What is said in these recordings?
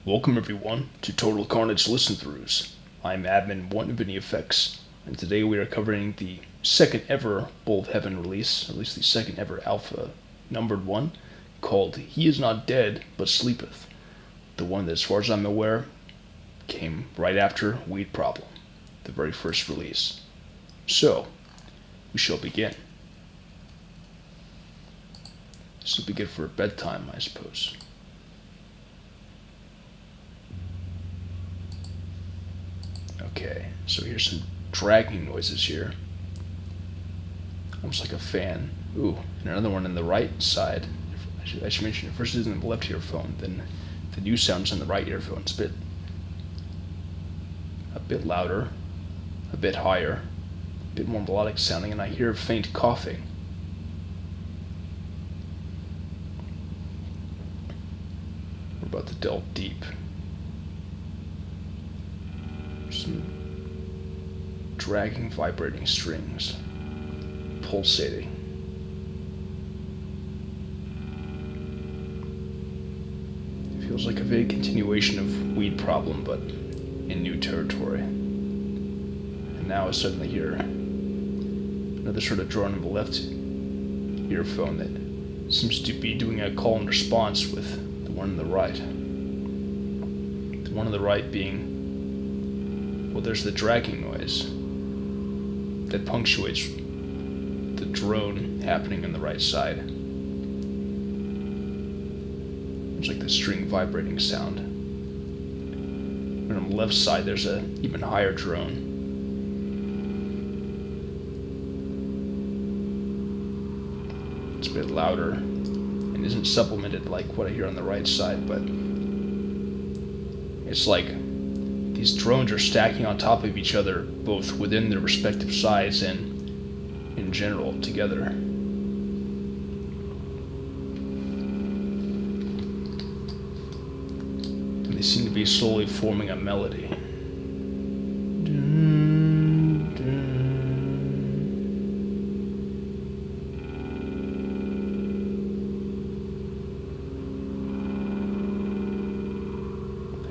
Welcome everyone to Total Carnage Listenthroughs. I'm admin 1 of Any Effects, and today we are covering the second ever Bull of Heaven release, or at least the second ever alpha numbered one, called He Is Not Dead, But Sleepeth. The one that, as far as I'm aware, came right after Weed Problem, the very first release. So, we shall begin. This will be good for bedtime, I suppose. Okay, so here's some dragging noises here. Almost like a fan. Ooh, and another one on the right side. I should mention, first it is in the left earphone, then the new sound's in the right earphone. It's a bit louder, a bit higher, a bit more melodic sounding, and I hear faint coughing. We're about to delve deep. Some dragging, vibrating strings, pulsating. It feels like a vague continuation of Weed Problem, but in new territory. And now I suddenly hear another sort of drone in the left earphone that seems to be doing a call and response with the one on the right. The one on the right being, well, there's the dragging noise that punctuates the drone happening on the right side. It's like the string vibrating sound. And on the left side, there's an even higher drone. It's a bit louder and isn't supplemented like what I hear on the right side, but it's like these drones are stacking on top of each other, both within their respective size and in general together. And they seem to be slowly forming a melody.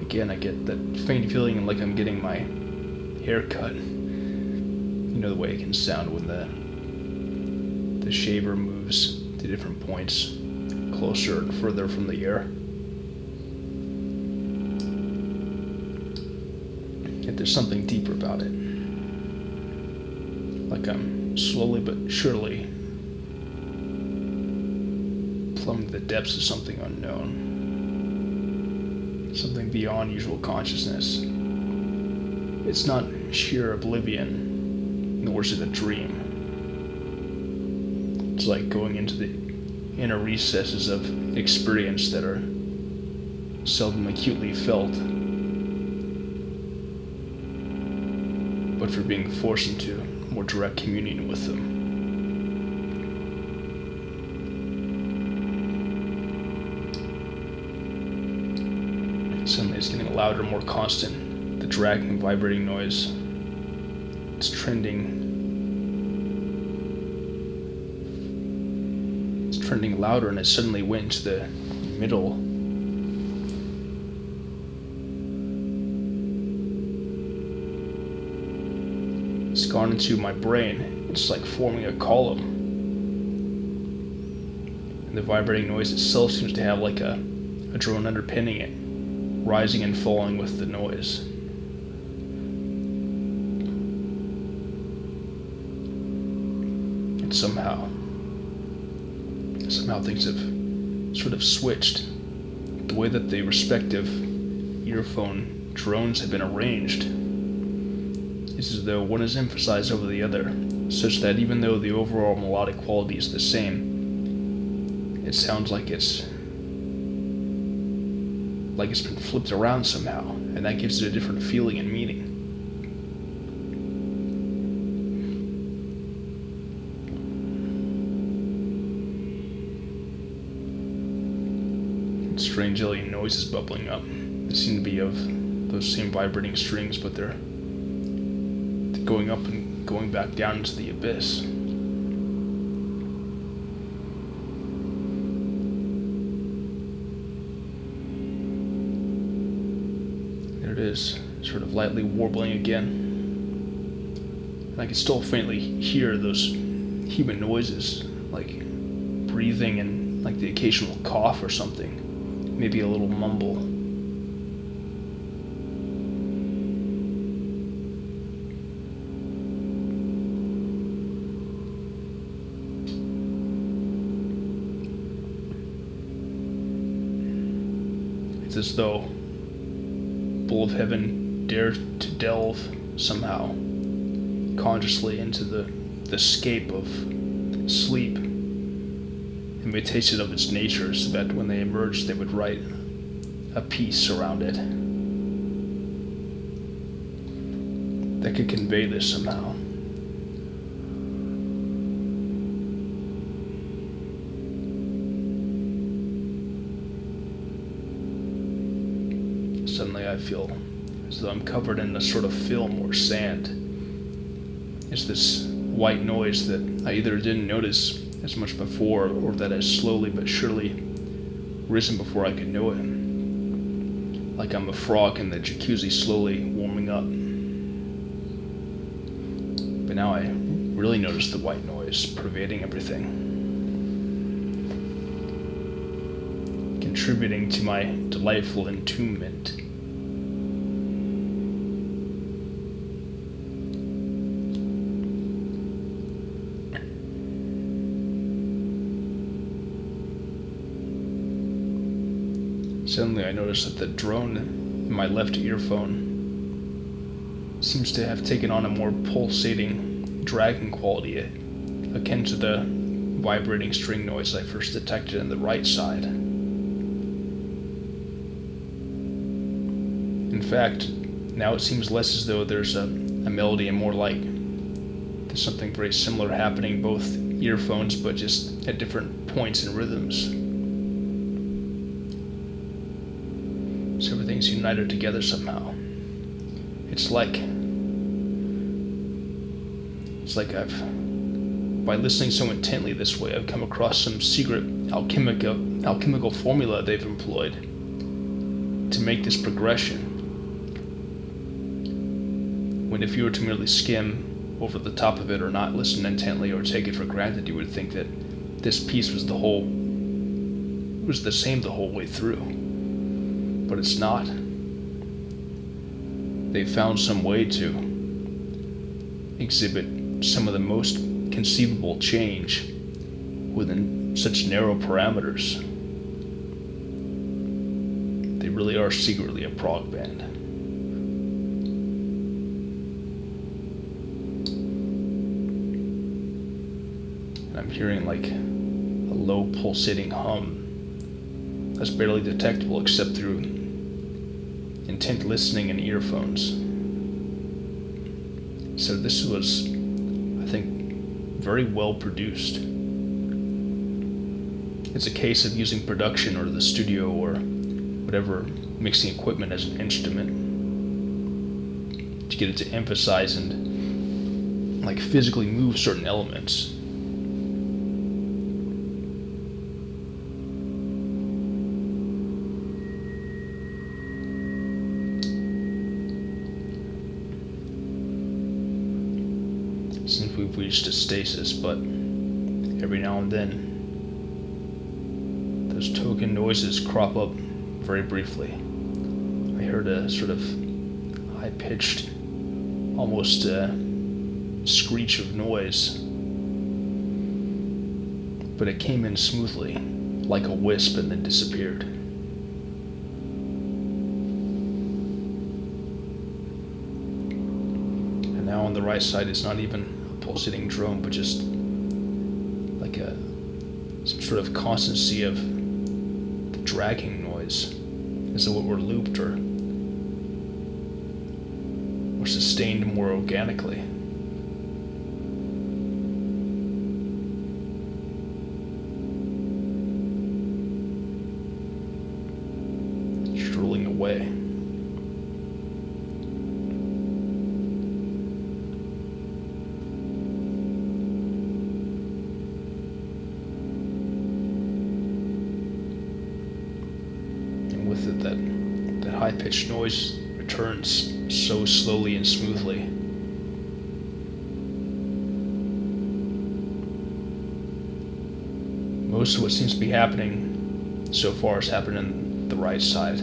Again, I get that faint feeling like I'm getting my hair cut. You know the way it can sound when the shaver moves to different points, closer and further from the ear. Yet there's something deeper about it. Like I'm slowly but surely plumbing the depths of something unknown. Something beyond usual consciousness. It's not sheer oblivion, nor is it a dream. It's like going into the inner recesses of experience that are seldom acutely felt, but for being forced into more direct communion with them. Suddenly it's getting louder, more constant. The dragging, vibrating noise. It's trending. It's trending louder, and it suddenly went into the middle. It's gone into my brain. It's like forming a column. And the vibrating noise itself seems to have like a drone underpinning it, rising and falling with the noise. And somehow things have sort of switched. The way that the respective earphone drones have been arranged is as though one is emphasized over the other, such that even though the overall melodic quality is the same, it sounds like it's been flipped around somehow, and that gives it a different feeling and meaning. And strange alien noises bubbling up. They seem to be of those same vibrating strings, but they're going up and going back down into the abyss. it is, sort of lightly warbling again. And I can still faintly hear those human noises, like breathing and like the occasional cough or something. Maybe a little mumble. It's as though Bull of Heaven dared to delve somehow consciously into the scape of sleep and may taste it of its nature, so that when they emerged they would write a piece around it that could convey this somehow. Suddenly I feel as though I'm covered in a sort of film or sand. It's this white noise that I either didn't notice as much before, or that has slowly but surely risen before I could know it. Like I'm a frog in the jacuzzi slowly warming up. But now I really notice the white noise pervading everything, contributing to my delightful entombment. Suddenly I notice that the drone in my left earphone seems to have taken on a more pulsating, dragging quality, akin to the vibrating string noise I first detected in the right side. In fact, now it seems less as though there's a melody and more like there's something very similar happening both earphones, but just at different points and rhythms. So everything's united together somehow. It's like by listening so intently this way, I've come across some secret alchemical formula they've employed to make this progression. When if you were to merely skim over the top of it or not listen intently or take it for granted, you would think that this piece was the same the whole way through. But it's not. They found some way to exhibit some of the most conceivable change within such narrow parameters. They really are secretly a prog band. And I'm hearing like a low pulsating hum that's barely detectable except through intent listening in earphones. So this was, I think, very well produced. It's a case of using production or the studio or whatever mixing equipment as an instrument to get it to emphasize and like physically move certain elements. Since we've reached a stasis, but every now and then those token noises crop up very briefly. I heard a sort of high-pitched, almost screech of noise, but it came in smoothly, like a wisp, and then disappeared. And now on the right side, it's not even pulsating drone, but just like some sort of constancy of the dragging noise, as though it were looped or sustained more organically. Strolling away. That high-pitched noise turns so slowly and smoothly. Most of what seems to be happening so far has happened on the right side.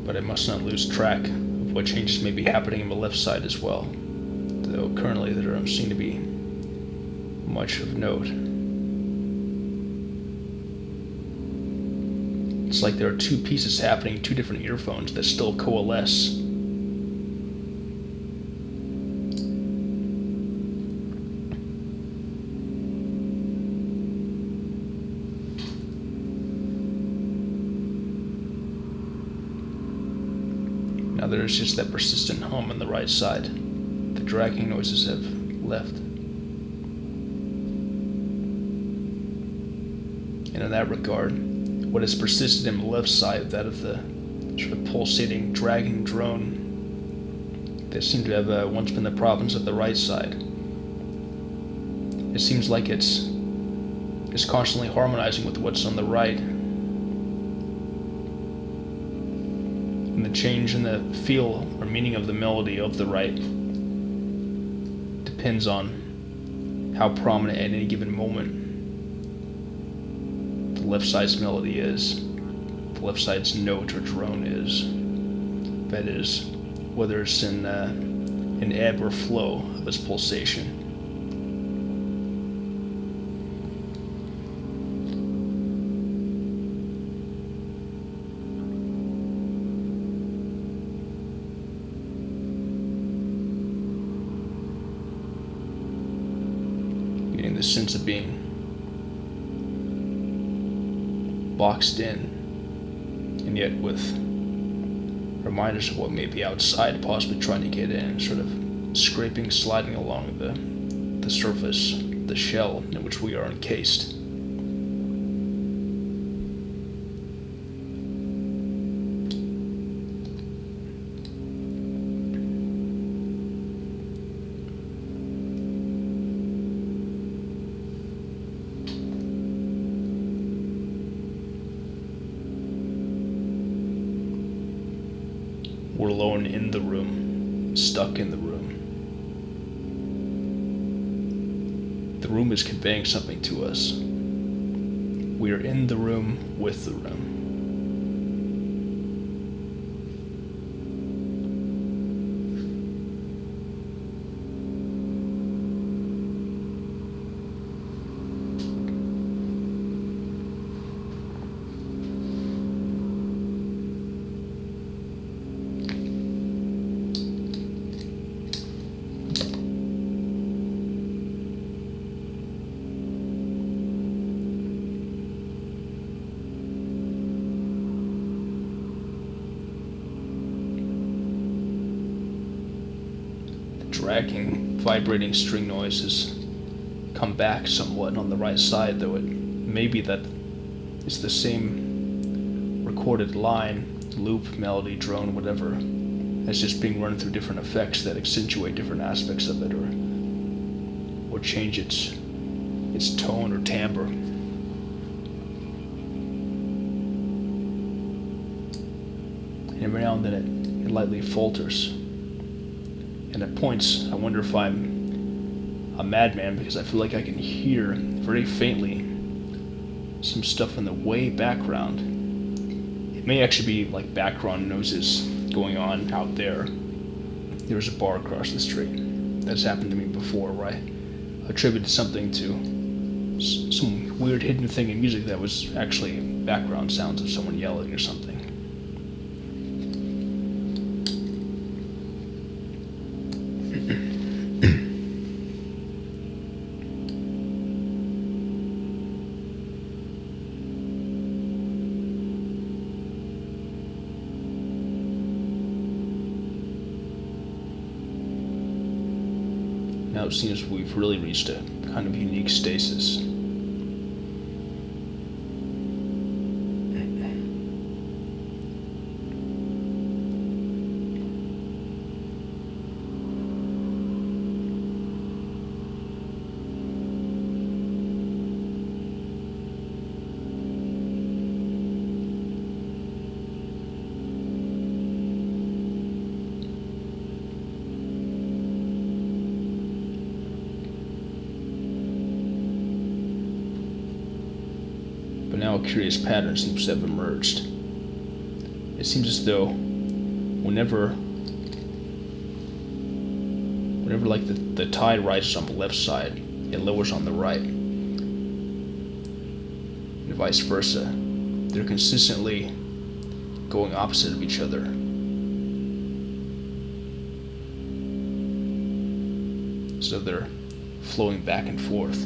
But I must not lose track of what changes may be happening on the left side as well, though currently there don't seem to be much of note. It's like there are two pieces happening, two different earphones that still coalesce. Now there's just that persistent hum on the right side. The dragging noises have left. And in that regard, what has persisted in the left side, that of the sort of pulsating, dragging drone that seemed to have once been the province of the right side. It seems like it's constantly harmonizing with what's on the right. And the change in the feel or meaning of the melody of the right depends on how prominent at any given moment the left side's melody is, the left side's note or drone is. That is, whether it's in an ebb or flow of its pulsation. Getting the sense of being boxed in, and yet with reminders of what may be outside, possibly trying to get in, sort of scraping, sliding along the surface, the shell in which we are encased. We're alone in the room, stuck in the room. The room is conveying something to us. We are in the room with the room. Dragging, vibrating string noises come back somewhat on the right side, though it may be that it's the same recorded line, loop, melody, drone, whatever. It's just being run through different effects that accentuate different aspects of it or change its tone or timbre. And every now and then it lightly falters. And at points, I wonder if I'm a madman, because I feel like I can hear very faintly some stuff in the way background. It may actually be like background noises going on out there. There's a bar across the street. That's happened to me before, where I attributed something to some weird hidden thing in music that was actually background sounds of someone yelling or something. Now it seems we've really reached a kind of unique stasis. now a curious pattern seems to have emerged. It seems as though whenever like the tide rises on the left side, it lowers on the right, and vice versa. They're consistently going opposite of each other. So they're flowing back and forth.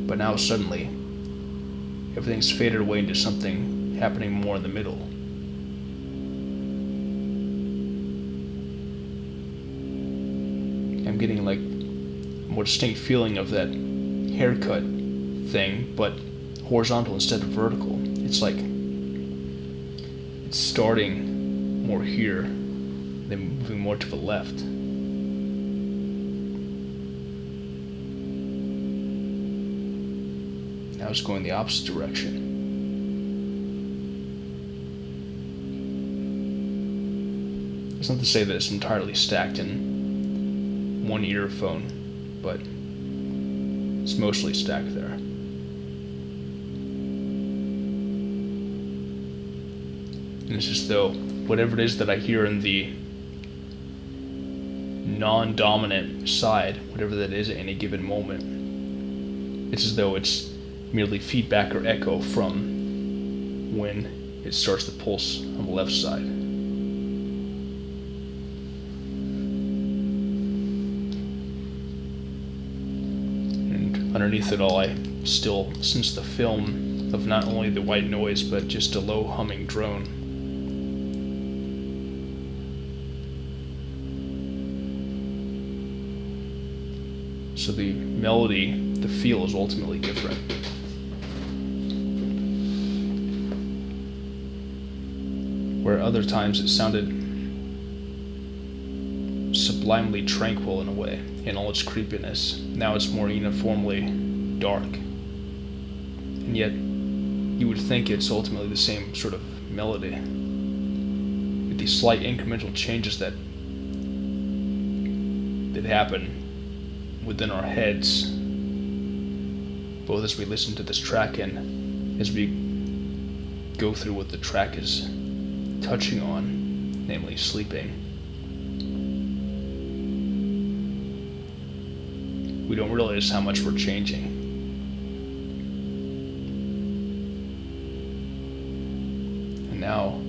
But now suddenly, everything's faded away into something happening more in the middle. I'm getting like a more distinct feeling of that haircut thing, but horizontal instead of vertical. It's like it's starting more here, then moving more to the left. Now it's going the opposite direction. It's not to say that it's entirely stacked in one earphone, but it's mostly stacked there. And it's as though whatever it is that I hear in the non-dominant side, whatever that is at any given moment, it's as though it's merely feedback or echo from when it starts to pulse on the left side. And underneath it all, I still sense the film of not only the white noise, but just a low humming drone. So the melody, the feel is ultimately different. Where other times it sounded sublimely tranquil in a way, in all its creepiness. Now it's more uniformly dark. And yet, you would think it's ultimately the same sort of melody, with these slight incremental changes that happen within our heads, both as we listen to this track and as we go through what the track is touching on, namely sleeping. We don't realize how much we're changing. And now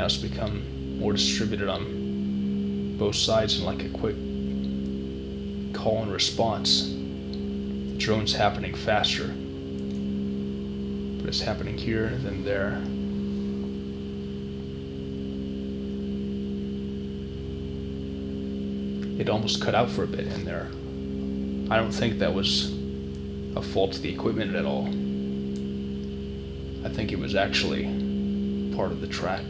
it's become more distributed on both sides in like a quick call and response. The drone's happening faster, but it's happening here than there. It almost cut out for a bit in there. I don't think that was a fault of the equipment at all. I think it was actually part of the track.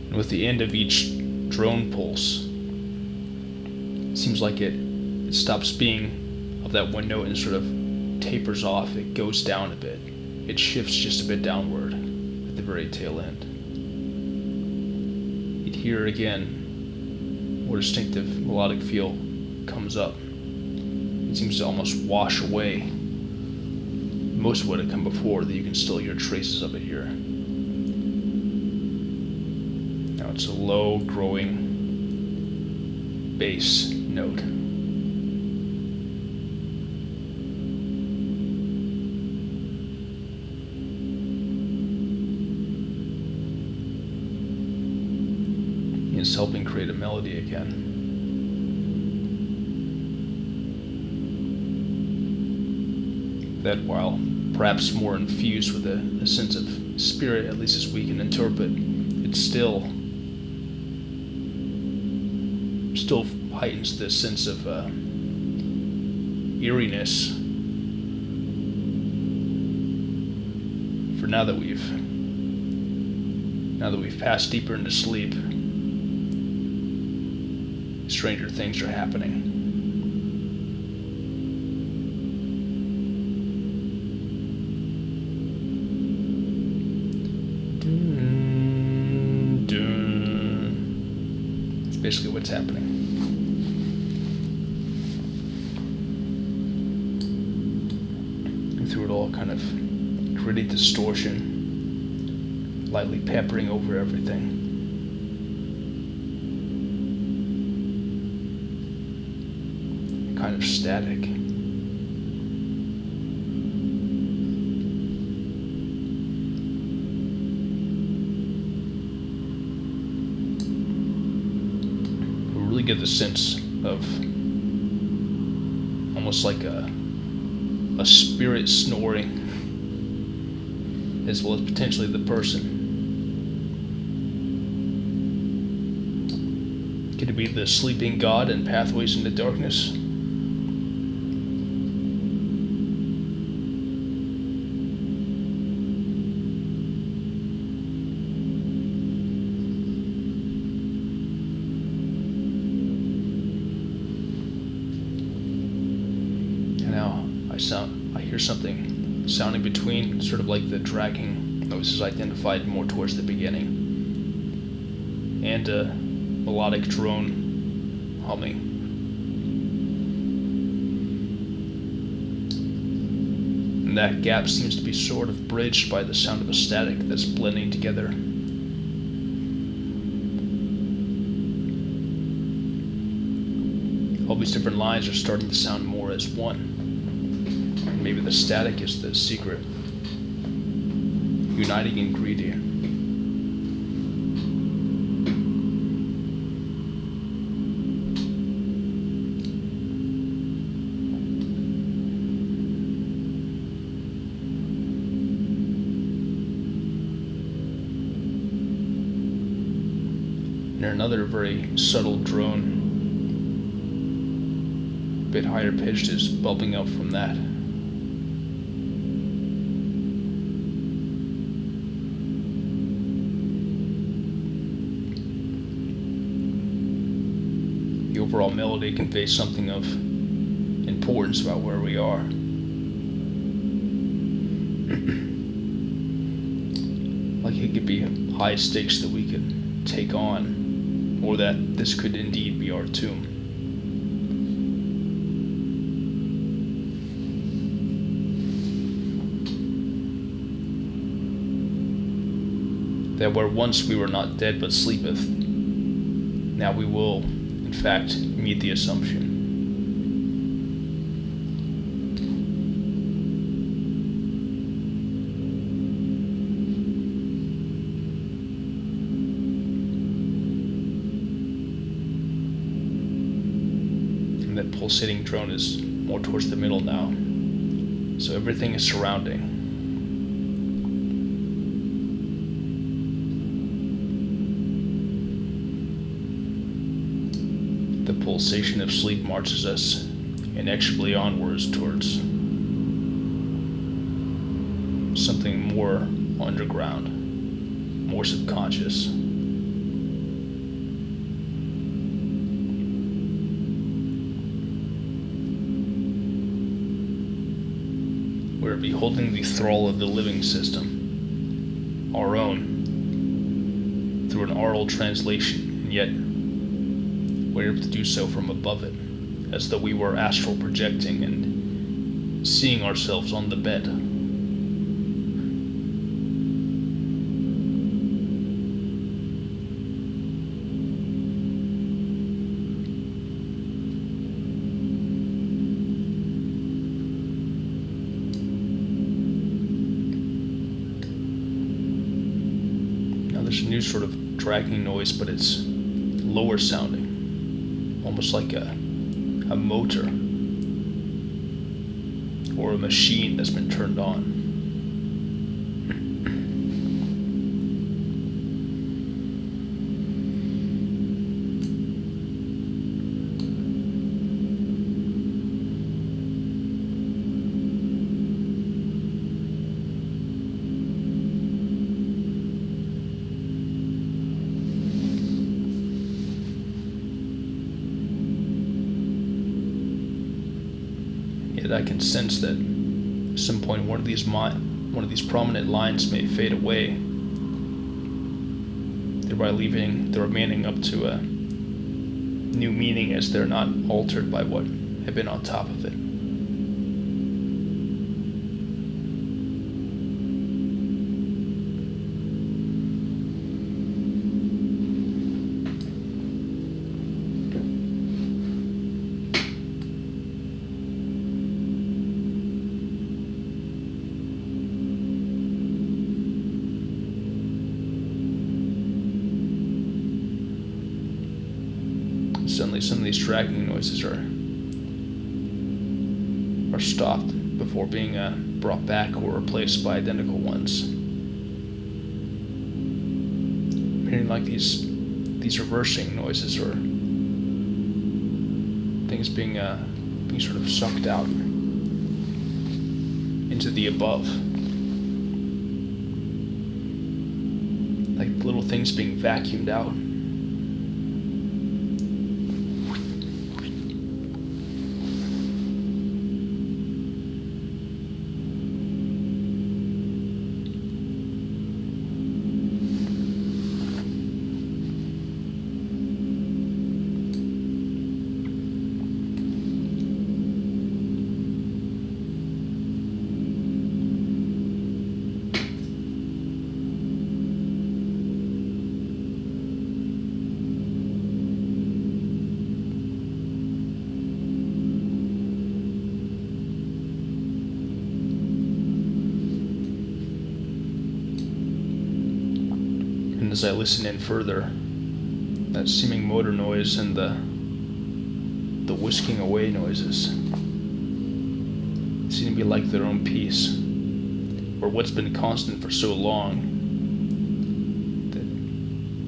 And with the end of each drone pulse, it seems like it stops being of that one note and sort of tapers off. It goes down a bit. It shifts just a bit downward at the very tail end. You'd hear again, more distinctive melodic feel comes up. It seems to almost wash away most of what had come before, that you can still hear traces of it here. It's a low, growing bass note. It's helping create a melody again. That, while perhaps more infused with a sense of spirit, at least as we can interpret, it still heightens this sense of eeriness. For now that we've passed deeper into sleep, stranger things are happening. That's basically what's happening. And through it all, kind of gritty distortion, lightly peppering over everything. Kind of static. We really get the sense of almost like a spirit snoring, as well as potentially the person. Could it be the sleeping god and pathways into darkness? I hear something sounding between, sort of like the dragging noises identified more towards the beginning, and a melodic drone humming. And that gap seems to be sort of bridged by the sound of a static that's blending together. All these different lines are starting to sound more as one. Maybe the static is the secret uniting ingredient. And another very subtle drone, a bit higher pitched, is bubbling up from that. The overall melody conveys something of importance about where we are. Like it could be high stakes that we could take on, or that this could indeed be our tomb. That where once we were not dead but sleepeth, now we will in fact meet the assumption. And that pulsating drone is more towards the middle now, so everything is surrounding. The pulsation of sleep marches us inexorably onwards towards something more underground, more subconscious. We're beholding the thrall of the living system, our own, through an oral translation, and yet we're able to do so from above it, as though we were astral projecting and seeing ourselves on the bed. Now there's a new sort of dragging noise, but it's lower sounding. Almost like a motor or a machine that's been turned on. Yet I can sense that at some point one of these prominent lines may fade away, thereby leaving the remaining up to a new meaning as they're not altered by what had been on top of it. Suddenly some of these tracking noises are stopped before being brought back or replaced by identical ones. Hearing like these reversing noises or things being sort of sucked out into the above. Like little things being vacuumed out. As I listen in further, that seeming motor noise and the whisking away noises seem to be like their own piece, or what's been constant for so long,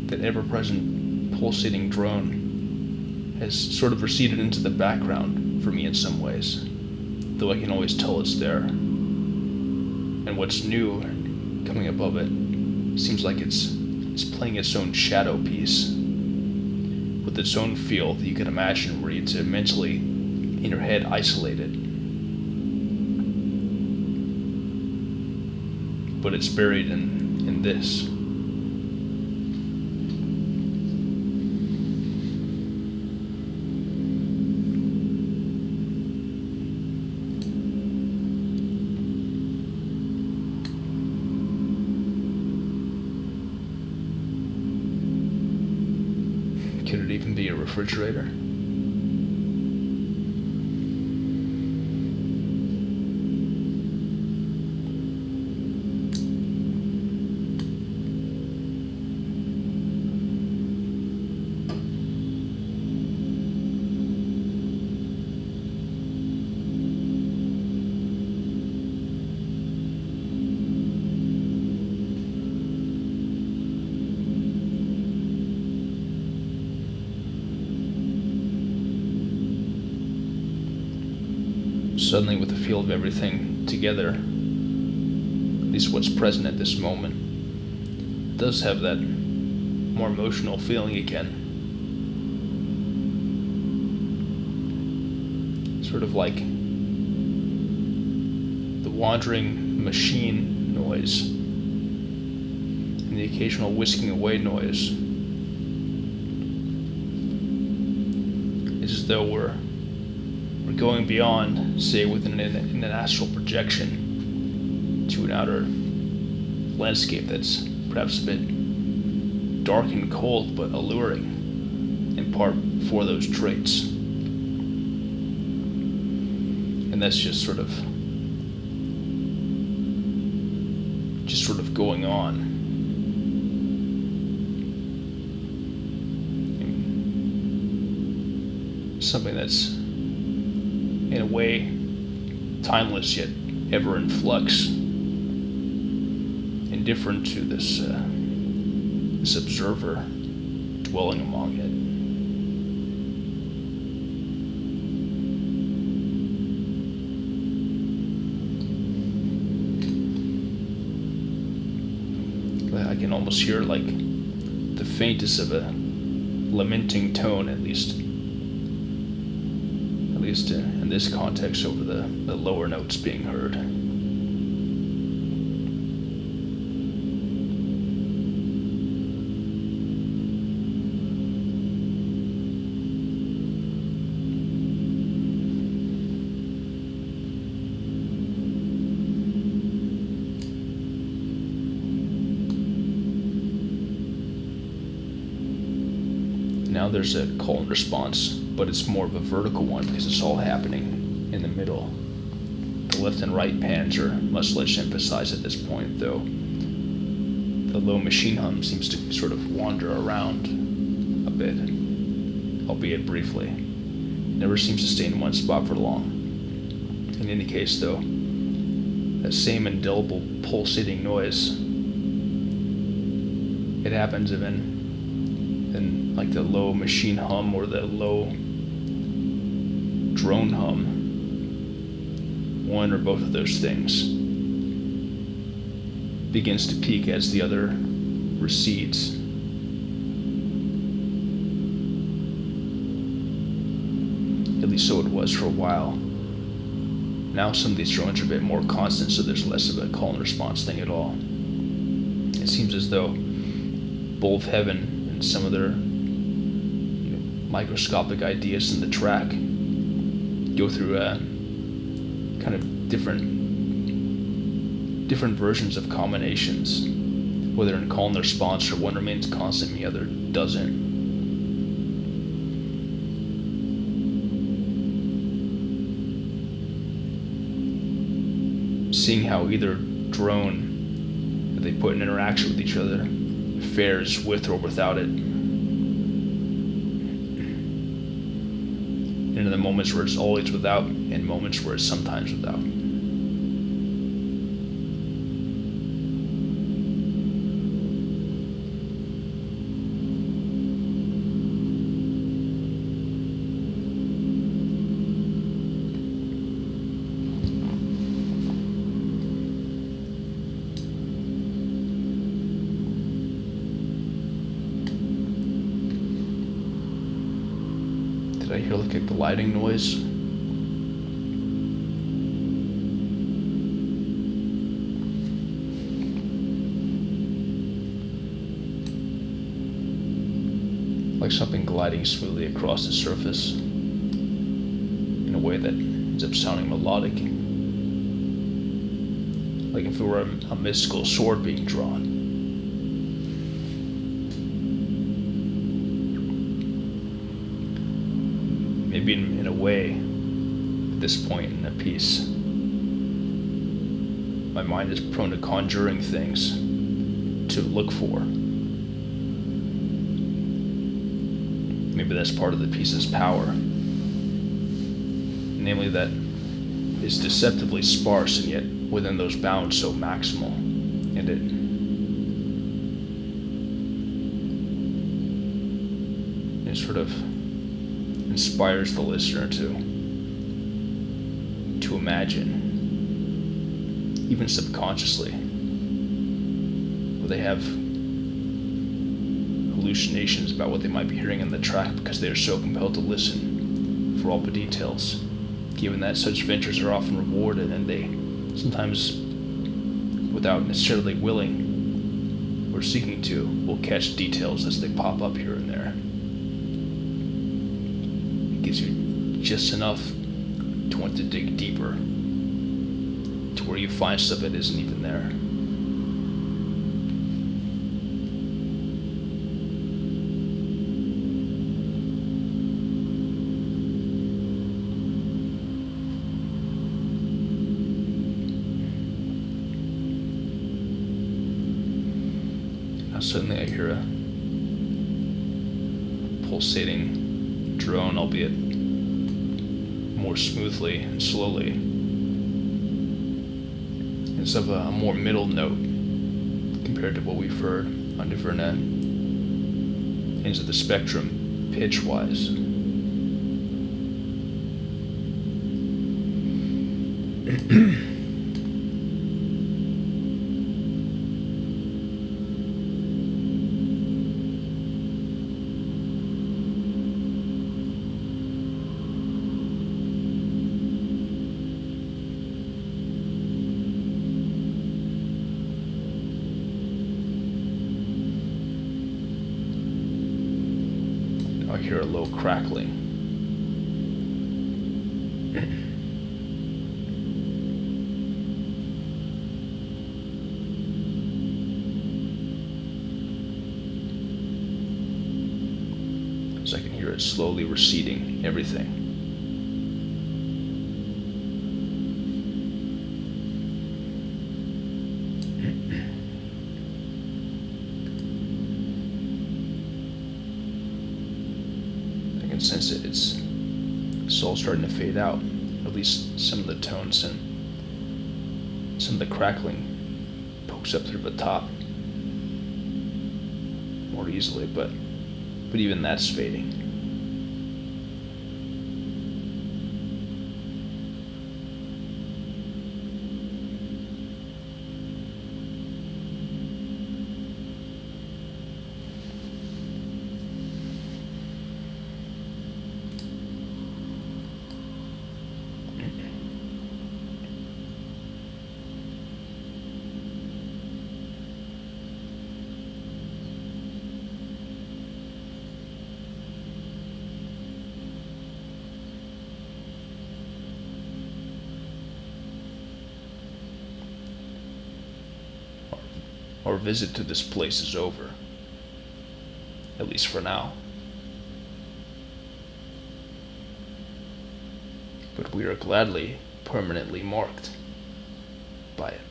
that ever-present pulsating drone has sort of receded into the background for me in some ways, though I can always tell it's there. And what's new coming above it seems like it's playing its own shadow piece with its own feel that you can imagine were you to mentally in your head isolate it. But it's buried in this. Could it even be a refrigerator? Suddenly, with the feel of everything together, at least what's present at this moment, it does have that more emotional feeling again. Sort of like the wandering machine noise and the occasional whisking away noise. It's as though we're going beyond, say, within an astral projection to an outer landscape that's perhaps a bit dark and cold, but alluring, in part for those traits. And that's just sort of going on. Something that's in a way timeless yet ever in flux, indifferent to this observer dwelling among it. I can almost hear like the faintest of a lamenting tone, at least least in this context, over the lower notes being heard. Now there's a call and response, but it's more of a vertical one because it's all happening in the middle. The left and right pans are much less emphasized at this point, though the low machine hum seems to sort of wander around a bit, albeit briefly. Never seems to stay in one spot for long. In any case, though, that same indelible pulsating noise, it happens even like the low machine hum or the low drone hum. One or both of those things begins to peak as the other recedes. At least so it was for a while. Now some of these drones are a bit more constant, so there's less of a call and response thing at all. It seems as though both Heaven and some of their microscopic ideas in the track go through kind of different versions of combinations, whether in call and response or one remains constant and the other doesn't. Seeing how either drone that they put in interaction with each other fares with or without it. And in the moments where it's always without, and moments where it's sometimes without. Did I hear like a gliding noise? Like something gliding smoothly across the surface in a way that ends up sounding melodic. Like if it were a mystical sword being drawn. Maybe in a way, at this point in a piece, my mind is prone to conjuring things to look for. Maybe that's part of the piece's power. Namely that it's deceptively sparse and yet within those bounds so maximal. And it sort of inspires the listener to imagine, even subconsciously, where they have hallucinations about what they might be hearing in the track because they are so compelled to listen for all the details, given that such ventures are often rewarded and they sometimes, without necessarily willing or seeking to, will catch details as they pop up here and there. Gives you just enough to want to dig deeper to where you find stuff that isn't even there. Now suddenly I hear a pulsating drone, albeit more smoothly and slowly. It's of a more middle note compared to what we've heard on different ends of the spectrum, pitch-wise. hear a low crackling. As I can hear it slowly receding, everything. I can sense it. It's all starting to fade out. At least some of the tones, and some of the crackling pokes up through the top more easily, but even that's fading. Our visit to this place is over. At least for now. But we are gladly permanently marked by it.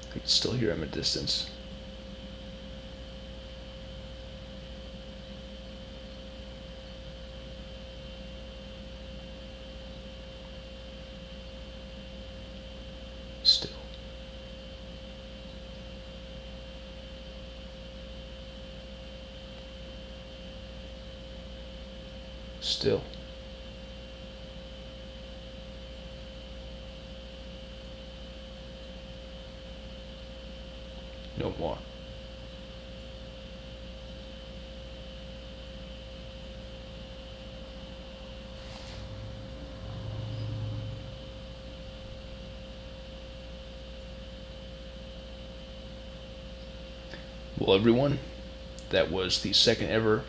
I can still hear him at distance. Still. Still. No more. Well, everyone, that was the second ever,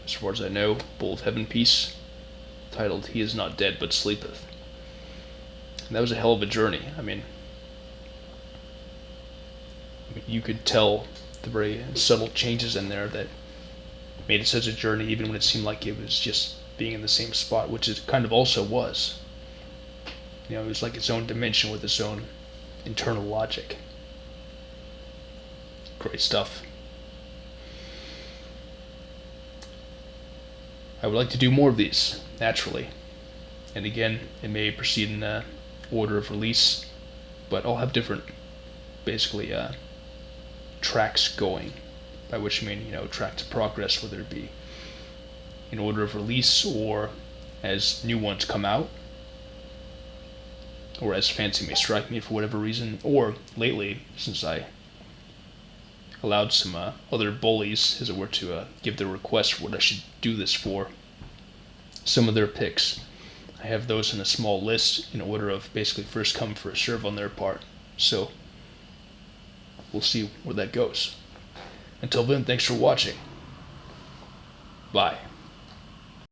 as far as I know, Bull of Heaven piece, titled He Is Not Dead But Sleepeth. And that was a hell of a journey. I mean, you could tell the very subtle changes in there that made it such a journey, even when it seemed like it was just being in the same spot, which it kind of also was. You know, it was like its own dimension with its own internal logic. Great stuff. I would like to do more of these, naturally. And again, it may proceed in order of release, but I'll have different, basically, tracks going, by which I mean, track to progress, whether it be in order of release or as new ones come out, or as fancy may strike me for whatever reason, or lately, since I allowed some other bullies, as it were, to give their request for what I should do this for, some of their picks. I have those in a small list in order of basically first come, first serve on their part. So we'll see where that goes. Until then, thanks for watching. Bye.